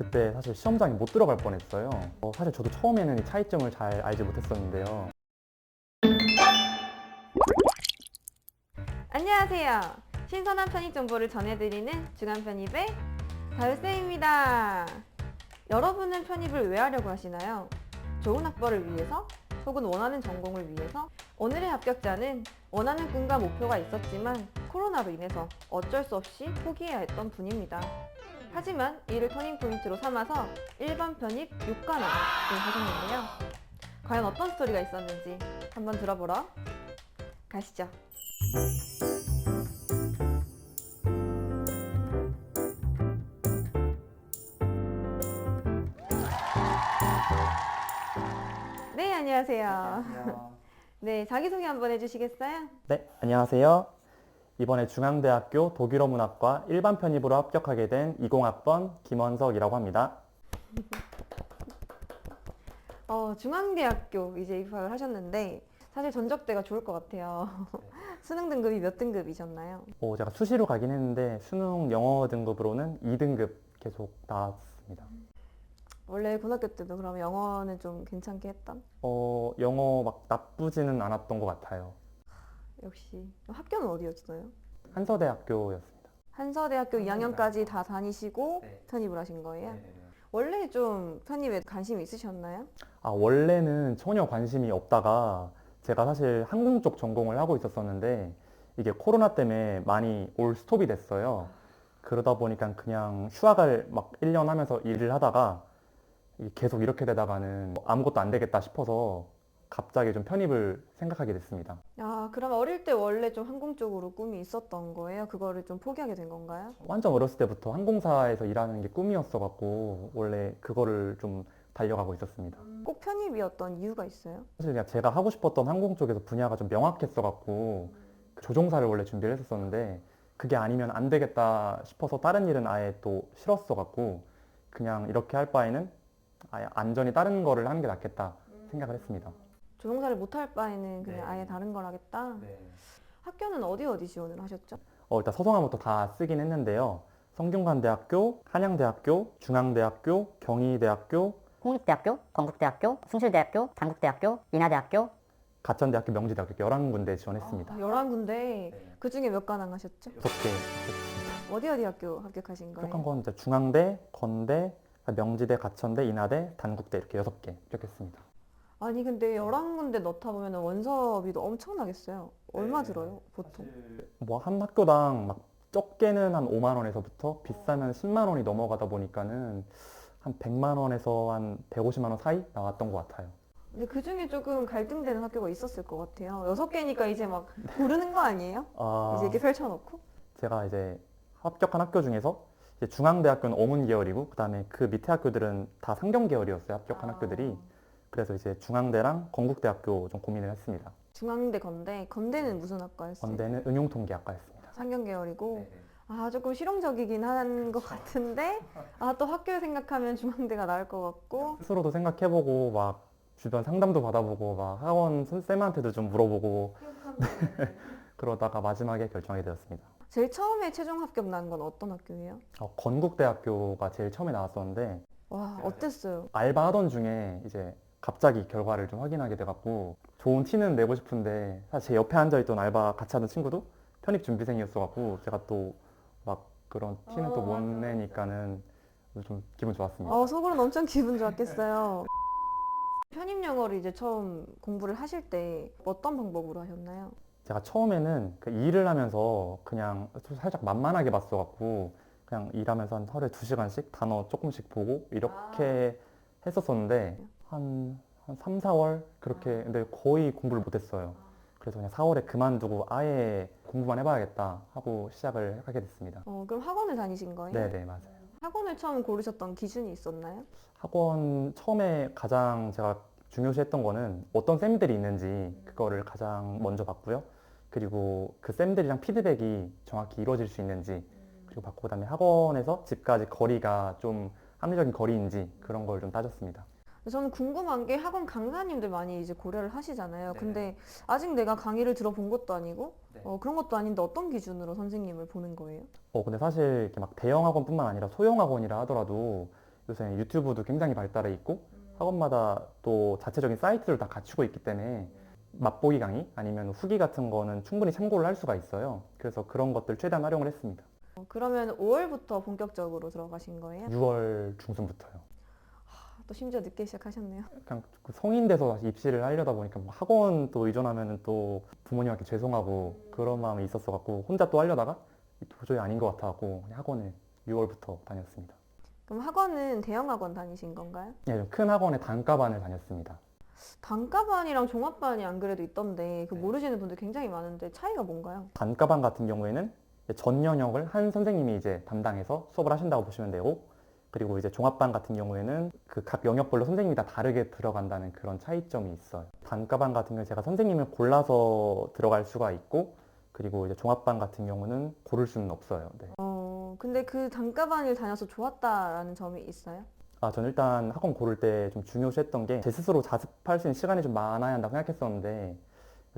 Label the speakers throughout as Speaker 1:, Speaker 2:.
Speaker 1: 그때 사실 시험장에 못 들어갈 뻔했어요. 사실 저도 처음에는 이 차이점을 잘 알지 못했었는데요.
Speaker 2: 안녕하세요. 신선한 편입 정보를 전해드리는 주간편입의 다유쌤입니다. 여러분은 편입을 왜 하려고 하시나요? 좋은 학벌을 위해서? 혹은 원하는 전공을 위해서? 오늘의 합격자는 원하는 꿈과 목표가 있었지만 코로나로 인해서 어쩔 수 없이 포기해야 했던 분입니다. 하지만 이를 터닝포인트로 삼아서 일반 편입 6관왕을 하셨는데요. 과연 어떤 스토리가 있었는지 한번 들어보러 가시죠. 네, 안녕하세요. 네, 자기소개 한번 해주시겠어요?
Speaker 1: 네, 안녕하세요. 이번에 중앙대학교 독일어문학과 일반 편입으로 합격하게 된 20학번 김원석이라고 합니다.
Speaker 2: 중앙대학교 이제 입학을 하셨는데 사실 전적대가 좋을 것 같아요. 수능 등급이 몇 등급이셨나요?
Speaker 1: 제가 수시로 가긴 했는데 수능 영어 등급으로는 2등급 계속 나왔습니다.
Speaker 2: 원래 고등학교 때도 그럼 영어는 좀 괜찮게 했던?
Speaker 1: 영어 막 나쁘지는 않았던 것 같아요.
Speaker 2: 역시 학교는 어디였어요?
Speaker 1: 한서대학교였습니다.
Speaker 2: 한서대학교 2학년까지 다 다니시고
Speaker 1: 네.
Speaker 2: 편입을 하신 거예요? 원래 좀 편입에 관심이 있으셨나요?
Speaker 1: 원래는 전혀 관심이 없다가 제가 사실 항공 쪽 전공을 하고 있었었는데 이게 코로나 때문에 많이 올 스톱이 됐어요. 그러다 보니까 그냥 휴학을 막 1년 하면서 일을 하다가 이게 계속 이렇게 되다가는 아무것도 안 되겠다 싶어서 갑자기 좀 편입을 생각하게 됐습니다.
Speaker 2: 그럼 어릴 때 원래 좀 항공 쪽으로 꿈이 있었던 거예요? 그거를 좀 포기하게 된 건가요?
Speaker 1: 완전 어렸을 때부터 항공사에서 일하는 게 꿈이었어갖고 원래 그거를 좀 달려가고 있었습니다.
Speaker 2: 꼭 편입이었던 이유가 있어요?
Speaker 1: 사실 그냥 제가 하고 싶었던 항공 쪽에서 분야가 좀 명확했어갖고 그 조종사를 원래 준비를 했었었는데 그게 아니면 안 되겠다 싶어서 다른 일은 아예 또 싫었어갖고 그냥 이렇게 할 바에는 아예 안전히 다른 거를 하는 게 낫겠다 생각을 했습니다.
Speaker 2: 조종사를 못할 바에는 그냥
Speaker 1: 네.
Speaker 2: 아예 다른 걸 하겠다? 학교는 어디 지원을 하셨죠?
Speaker 1: 일단 서성함부터 다 쓰긴 했는데요. 성균관대학교, 한양대학교, 중앙대학교, 경희대학교,
Speaker 3: 홍익대학교, 건국대학교, 숭실대학교, 단국대학교, 인하대학교,
Speaker 1: 가천대학교, 명지대학교 11군데 지원했습니다.
Speaker 2: 11군데 그 중에 몇 관왕 하셨죠?
Speaker 1: 6개
Speaker 2: 어디 학교 합격하신
Speaker 1: 합격한
Speaker 2: 거예요?
Speaker 1: 건 이제 중앙대, 건대, 명지대, 가천대, 인하대, 단국대 이렇게 6개 합격했습니다.
Speaker 2: 아니 근데 11군데 넣다 보면 원서비도 엄청나겠어요. 얼마 들어요, 보통?
Speaker 1: 뭐 한 학교당 막 적게는 한 5만 원에서부터 비싸면 10만 원이 넘어가다 보니까는 한 100만 원에서 한 150만 원 사이 나왔던 것 같아요.
Speaker 2: 근데 그 중에 조금 갈등되는 학교가 있었을 것 같아요. 6개니까 이제 막 고르는 거 아니에요? 이제 이렇게 펼쳐놓고?
Speaker 1: 제가 이제 합격한 학교 중에서 이제 중앙대학교는 어문 계열이고 그다음에 그 밑에 학교들은 다 상경 계열이었어요. 합격한 학교들이. 그래서 이제 중앙대랑 건국대학교 좀 고민을 했습니다.
Speaker 2: 중앙대, 건대는 무슨 학과였어요?
Speaker 1: 건대는 응용통계학과였습니다.
Speaker 2: 상경 계열이고 조금 실용적이긴 한 것 같은데 또 학교 생각하면 중앙대가 나을 것 같고
Speaker 1: 스스로도 생각해보고 막 주변 상담도 받아보고 막 학원 선생님한테도 좀 물어보고 그러다가 마지막에 결정하게 되었습니다.
Speaker 2: 제일 처음에 최종 합격 난 건 어떤 학교예요?
Speaker 1: 건국대학교가 제일 처음에 나왔었는데
Speaker 2: 와, 어땠어요?
Speaker 1: 알바 하던 중에 이제 갑자기 결과를 좀 확인하게 돼갖고 좋은 티는 내고 싶은데 사실 제 옆에 앉아있던 알바 같이 하던 친구도 편입 준비생이었어갖고 제가 또 막 그런 티는 또 못 내니까는 좀 기분 좋았습니다.
Speaker 2: 속으로는 엄청 기분 좋았겠어요. 편입 영어를 이제 처음 공부를 하실 때 어떤 방법으로 하셨나요?
Speaker 1: 제가 처음에는 그 일을 하면서 그냥 살짝 만만하게 봤어갖고 그냥 일하면서 한 하루에 2시간씩 단어 조금씩 보고 이렇게 했었었는데 한 3, 4월 그렇게 근데 거의 공부를 못했어요. 그래서 그냥 4월에 그만두고 아예 공부만 해봐야겠다 하고 시작을 하게 됐습니다.
Speaker 2: 그럼 학원을 다니신 거예요?
Speaker 1: 네네, 맞아요.
Speaker 2: 학원을 처음 고르셨던 기준이 있었나요?
Speaker 1: 학원 처음에 가장 제가 중요시했던 거는 어떤 쌤들이 있는지 그거를 가장 먼저 봤고요. 그리고 그 쌤들이랑 피드백이 정확히 이루어질 수 있는지 그리고 봤고 그다음에 학원에서 집까지 거리가 좀 합리적인 거리인지 그런 걸 좀 따졌습니다.
Speaker 2: 저는 궁금한 게 학원 강사님들 많이 이제 고려를 하시잖아요. 근데 아직 내가 강의를 들어본 것도 아니고 그런 것도 아닌데 어떤 기준으로 선생님을 보는 거예요?
Speaker 1: 근데 사실 이렇게 막 대형 학원뿐만 아니라 소형 학원이라 하더라도 요새 유튜브도 굉장히 발달해 있고 학원마다 또 자체적인 사이트를 다 갖추고 있기 때문에 맛보기 강의 아니면 후기 같은 거는 충분히 참고를 할 수가 있어요. 그래서 그런 것들 최대한 활용을 했습니다.
Speaker 2: 그러면 5월부터 본격적으로 들어가신 거예요?
Speaker 1: 6월 중순부터요.
Speaker 2: 또 심지어 늦게 시작하셨네요.
Speaker 1: 그냥 그 성인 돼서 다시 입시를 하려다 보니까 뭐 학원 또 의존하면은 또 부모님한테 죄송하고 그런 마음이 있었어 갖고 혼자 또 하려다가 도저히 아닌 것 같아 갖고 학원을 6월부터 다녔습니다.
Speaker 2: 그럼 학원은 대형 학원 다니신 건가요?
Speaker 1: 예, 좀큰 학원에 단과반을 다녔습니다.
Speaker 2: 단과반이랑 종합반이 안 그래도 있던데 그 모르시는 분들 굉장히 많은데 차이가 뭔가요?
Speaker 1: 단과반 같은 경우에는 이제 전 영역을 한 선생님이 이제 담당해서 수업을 하신다고 보시면 되고, 그리고 이제 종합반 같은 경우에는 그 각 영역별로 선생님이 다 다르게 들어간다는 그런 차이점이 있어요. 단과반 같은 경우는 제가 선생님을 골라서 들어갈 수가 있고, 그리고 이제 종합반 같은 경우는 고를 수는 없어요. 네.
Speaker 2: 근데 그 단과반을 다녀서 좋았다라는 점이 있어요?
Speaker 1: 저는 일단 학원 고를 때 좀 중요시했던 게 제 스스로 자습할 수 있는 시간이 좀 많아야 한다고 생각했었는데,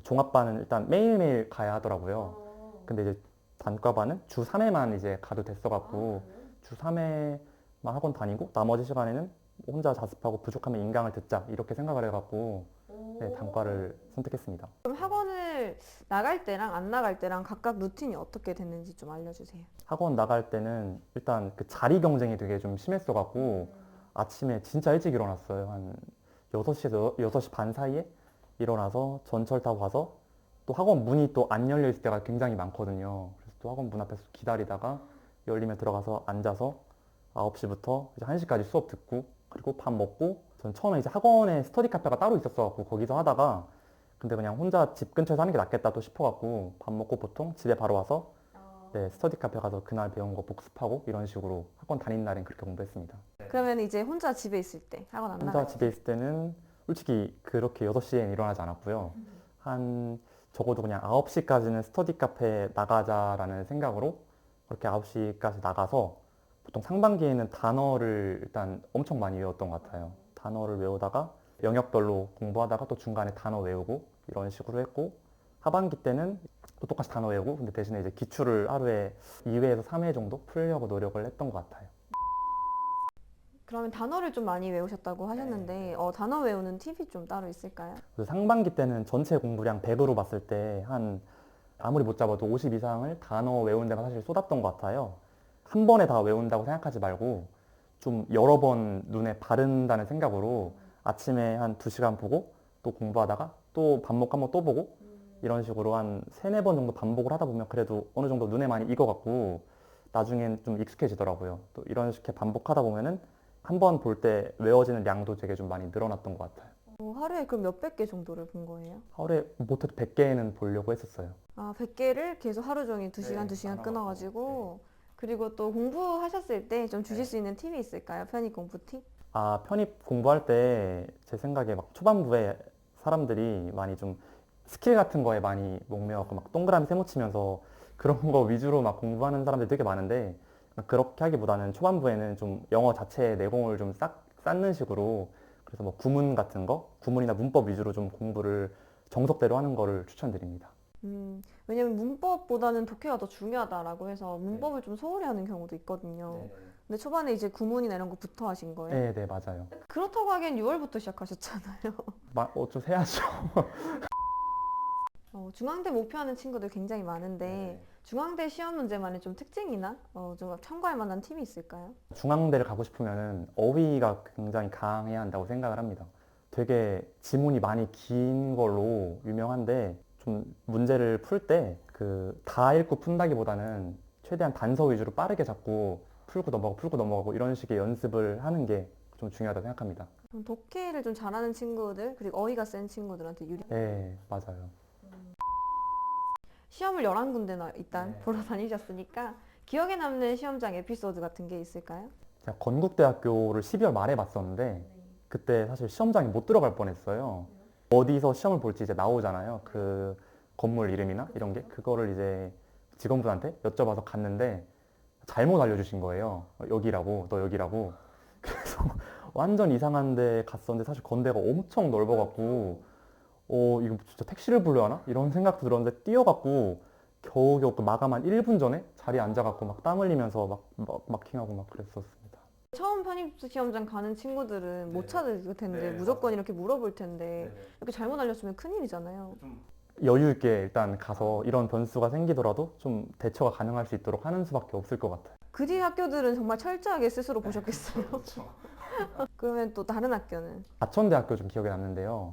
Speaker 1: 종합반은 일단 매일매일 가야 하더라고요. 근데 이제 단과반은 주 3회만 이제 가도 됐어갖고 주 3회만 학원 다니고 나머지 시간에는 혼자 자습하고 부족하면 인강을 듣자 이렇게 생각을 해갖고 네, 단과를 선택했습니다.
Speaker 2: 그럼 학원을 나갈 때랑 안 나갈 때랑 각각 루틴이 어떻게 됐는지 좀 알려주세요.
Speaker 1: 학원 나갈 때는 일단 그 자리 경쟁이 되게 좀 심했어갖고 아침에 진짜 일찍 일어났어요. 한 6시에서 6시 반 사이에 일어나서 전철 타고 가서 또 학원 문이 또 안 열려 있을 때가 굉장히 많거든요. 그래서 또 학원 문 앞에서 기다리다가 열리면 들어가서 앉아서 9시부터 이제 1시까지 수업 듣고 그리고 밥 먹고 전 처음에 이제 학원에 스터디 카페가 따로 있었어갖고 거기서 하다가 근데 그냥 혼자 집 근처에서 하는 게 낫겠다 또 싶어갖고 밥 먹고 보통 집에 바로 와서 네, 스터디 카페 가서 그날 배운 거 복습하고 이런 식으로 학원 다닌 날엔 그렇게 공부했습니다.
Speaker 2: 그러면 이제 혼자 집에 있을 때 학원 안
Speaker 1: 혼자
Speaker 2: 나갈
Speaker 1: 집에 있을 때는 솔직히 그렇게 6시엔 일어나지 않았고요. 한 적어도 그냥 9시까지는 스터디 카페 나가자라는 생각으로 그렇게 9시까지 나가서 보통 상반기에는 단어를 일단 엄청 많이 외웠던 것 같아요. 단어를 외우다가 영역별로 공부하다가 또 중간에 단어 외우고 이런 식으로 했고 하반기 때는 또 똑같이 단어 외우고 근데 대신에 이제 기출을 하루에 2회에서 3회 정도 풀려고 노력을 했던 것 같아요.
Speaker 2: 그러면 단어를 좀 많이 외우셨다고 하셨는데 단어 외우는 팁이 좀 따로 있을까요?
Speaker 1: 그래서 상반기 때는 전체 공부량 100으로 봤을 때 한 아무리 못 잡아도 50 이상을 단어 외우는 데가 사실 쏟았던 것 같아요. 한 번에 다 외운다고 생각하지 말고 좀 여러 번 눈에 바른다는 생각으로 아침에 한 2시간 보고 또 공부하다가 또 밥 먹고 한 번 또 보고 이런 식으로 한 3, 4번 정도 반복을 하다 보면 그래도 어느 정도 눈에 많이 익어갖고 나중엔 좀 익숙해지더라고요. 또 이런 식의 반복하다 보면은 한 번 볼 때 외워지는 양도 되게 좀 많이 늘어났던 것 같아요.
Speaker 2: 하루에 그럼 몇백 개 정도를 본 거예요?
Speaker 1: 하루에 못해도 100개는 보려고 했었어요.
Speaker 2: 100개를 계속 하루 종일 2시간,
Speaker 1: 네,
Speaker 2: 2시간
Speaker 1: 다
Speaker 2: 끊어가지고 그리고 또 공부하셨을 때 좀 주실
Speaker 1: 네.
Speaker 2: 수 있는 팁이 있을까요? 편입 공부 팁?
Speaker 1: 편입 공부할 때 제 생각에 막 초반부에 사람들이 많이 좀 스킬 같은 거에 많이 목매갖고 막 동그라미 세모 치면서 그런 거 위주로 막 공부하는 사람들이 되게 많은데 그렇게 하기보다는 초반부에는 좀 영어 자체의 내공을 좀 쌓는 식으로 그래서 뭐 구문 같은 거, 구문이나 문법 위주로 좀 공부를 정석대로 하는 거를 추천드립니다.
Speaker 2: 왜냐면 문법보다는 독해가 더 중요하다라고 해서 문법을 좀 소홀히 하는 경우도 있거든요. 근데 초반에 이제 구문이나 이런 거부터 하신 거예요?
Speaker 1: 네, 네, 맞아요.
Speaker 2: 그렇다고 하기엔 6월부터 시작하셨잖아요.
Speaker 1: 좀 세야죠.
Speaker 2: 중앙대 목표하는 친구들 굉장히 많은데 중앙대 시험 문제만의 좀 특징이나 좀 참고할 만한 팁이 있을까요?
Speaker 1: 중앙대를 가고 싶으면 어휘가 굉장히 강해야 한다고 생각을 합니다. 되게 지문이 많이 긴 걸로 유명한데 좀 문제를 풀 때 그 다 읽고 푼다기보다는 최대한 단서 위주로 빠르게 잡고 풀고 넘어가고 이런 식의 연습을 하는 게 좀 중요하다고 생각합니다.
Speaker 2: 그럼 독해를 좀 잘하는 친구들 그리고 어휘가 센 친구들한테 유리.
Speaker 1: 네, 맞아요.
Speaker 2: 시험을 11군데나 일단 보러 다니셨으니까 기억에 남는 시험장 에피소드 같은 게 있을까요?
Speaker 1: 제가 건국대학교를 12월 말에 봤었는데 그때 사실 시험장에 못 들어갈 뻔했어요. 어디서 시험을 볼지 이제 나오잖아요. 그 건물 이름이나 이런 게 그거를 이제 직원분한테 여쭤봐서 갔는데 잘못 알려주신 거예요. 여기라고, 너 여기라고. 그래서 완전 이상한 데 갔었는데 사실 건대가 엄청 넓어갖고 이거 진짜 택시를 불러야 하나? 이런 생각도 들었는데 뛰어갖고 겨우겨우 마감 한 1분 전에 자리에 앉아갖고 막 땀 흘리면서 막 마킹하고 막 그랬었습니다.
Speaker 2: 처음 편입 시험장 가는 친구들은 못
Speaker 1: 네.
Speaker 2: 찾을 텐데
Speaker 1: 네,
Speaker 2: 무조건
Speaker 1: 맞아요.
Speaker 2: 이렇게 물어볼 텐데 이렇게 잘못 알려주면 큰일이잖아요.
Speaker 1: 여유 있게 일단 가서 이런 변수가 생기더라도 좀 대처가 가능할 수 있도록 하는 수밖에 없을 것 같아요.
Speaker 2: 그 뒤 학교들은 정말 철저하게 스스로 보셨겠어요.
Speaker 1: 그렇죠.
Speaker 2: 그러면 또 다른 학교는?
Speaker 1: 가천대학교 좀 기억에 남는데요.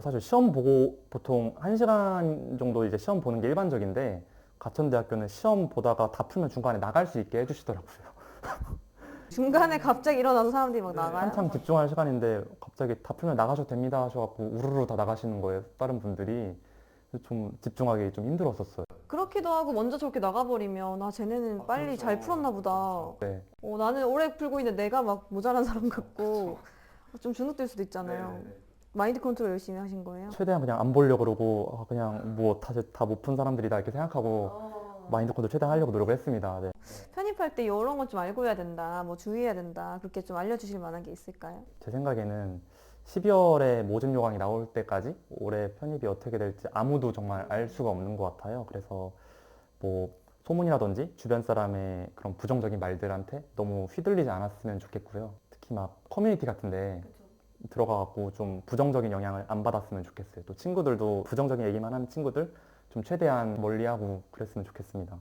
Speaker 1: 사실 시험 보고 보통 1시간 정도 이제 시험 보는 게 일반적인데 가천대학교는 시험 보다가 다 풀면 중간에 나갈 수 있게 해주시더라고요.
Speaker 2: 중간에 갑자기 일어나서 사람들이 막 나가요?
Speaker 1: 한창 집중할 시간인데 갑자기 다 풀면 나가셔도 됩니다 하셔갖고 우르르 다 나가시는 거예요. 다른 분들이. 그래서 좀 집중하기 좀 힘들었었어요.
Speaker 2: 그렇기도 하고 먼저 저렇게 나가버리면 쟤네는 빨리
Speaker 1: 그렇죠.
Speaker 2: 잘 풀었나 보다.
Speaker 1: 네.
Speaker 2: 나는 오래 풀고 있는데 내가 막 모자란 사람 같고 좀 주눅들 수도 있잖아요. 마인드 컨트롤 열심히 하신 거예요?
Speaker 1: 최대한 그냥 안 보려고 그러고 그냥 뭐 다 못 푼 사람들이다 이렇게 생각하고 마인드 컨트롤 최대한 하려고 노력을 했습니다. 네.
Speaker 2: 편입할 때 이런 건 좀 알고 해야 된다, 뭐 주의해야 된다, 그렇게 좀 알려주실 만한 게 있을까요?
Speaker 1: 제 생각에는 12월에 모집 요강이 나올 때까지 올해 편입이 어떻게 될지 아무도 정말 알 수가 없는 것 같아요. 그래서 뭐 소문이라든지 주변 사람의 그런 부정적인 말들한테 너무 휘둘리지 않았으면 좋겠고요. 특히 막 커뮤니티 같은데 들어가갖고 좀 부정적인 영향을 안 받았으면 좋겠어요. 또 친구들도 부정적인 얘기만 하는 친구들 좀 최대한 멀리하고 그랬으면 좋겠습니다.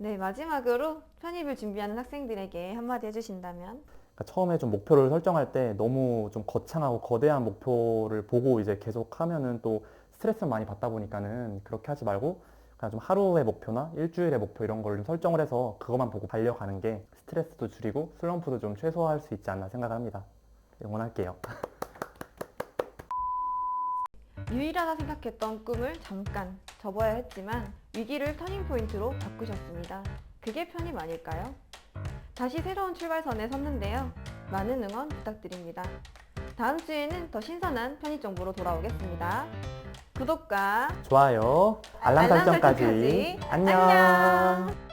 Speaker 2: 네, 마지막으로 편입을 준비하는 학생들에게 한마디 해주신다면?
Speaker 1: 그러니까 처음에 좀 목표를 설정할 때 너무 좀 거창하고 거대한 목표를 보고 이제 계속 하면은 또 스트레스를 많이 받다 보니까는 그렇게 하지 말고 그냥 좀 하루의 목표나 일주일의 목표 이런 걸 좀 설정을 해서 그것만 보고 달려가는 게 스트레스도 줄이고 슬럼프도 좀 최소화할 수 있지 않나 생각합니다. 응원할게요.
Speaker 2: 유일하다 생각했던 꿈을 잠깐 접어야 했지만 위기를 터닝포인트로 바꾸셨습니다. 그게 편입 아닐까요? 다시 새로운 출발선에 섰는데요. 많은 응원 부탁드립니다. 다음 주에는 더 신선한 편입 정보로 돌아오겠습니다. 구독과
Speaker 1: 좋아요, 알람 설정까지. 안녕.